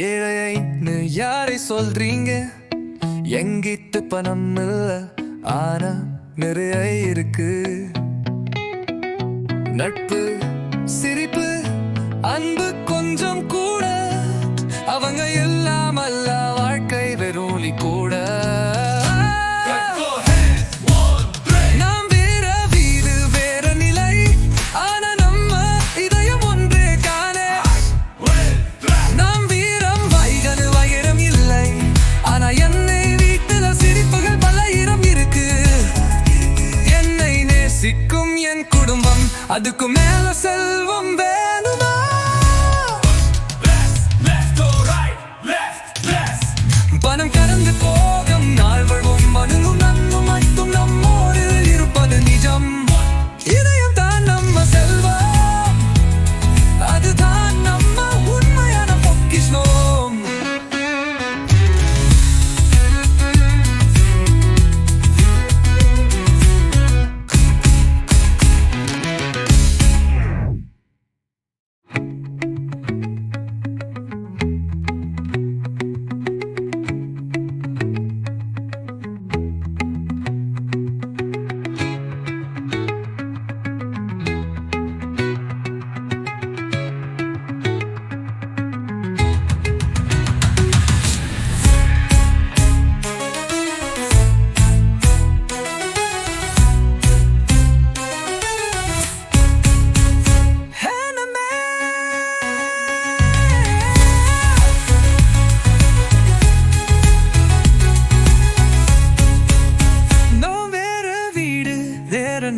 ஏழைன்னு யாரை சொல்றீங்க? எங்கிட்ட பணம் இல்ல, ஆனா நிறைய இருக்கு. நட்பு, சிரிப்பு, அன்பு கொஞ்சம் கூட, அவங்க எல்லாம் அல்ல வாழ்க்கை வெறும் கூட. சிக்கும் என் குடும்பம், அதுக்கு மேல செல்வம் வேணுமா? பணம் கடந்து போகும் நாள் வரும், மனுவும் நன்மும் மட்டும் நம்மோடு இருப்பது நிஜம். இதயம் தான் நம்ம செல்வம், அதுதான் நம்ம உண்மையான பொக்கிஷம்.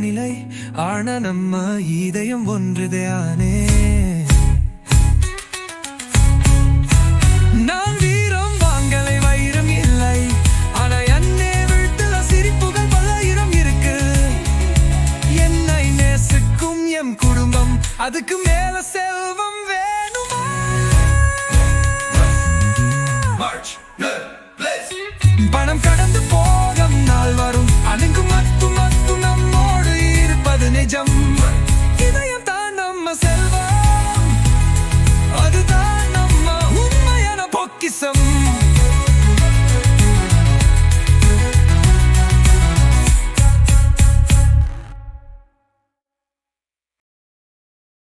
நிலை ஆன நம்ம இதயம் ஒன்றுதானே. நான் வீரம் வாங்கலை, வைரம் இல்லை, ஆனா என்னை வீட்டுல சிரிப்புகள் பல்லாயிரம் இருக்கு. என்னை நேசிக்கும் என் குடும்பம், அதுக்கு மேல செல்வம் வேணுமா? பணம் கடந்து போகும் நாள் வரும், அதுக்கு மட்டும் மட்டும் நம்மோடு இருப்பது நிஜம். இதயம் தான் நம்ம செல்வம், அதுதான் நம்ம உண்மையான பொக்கிஷம்.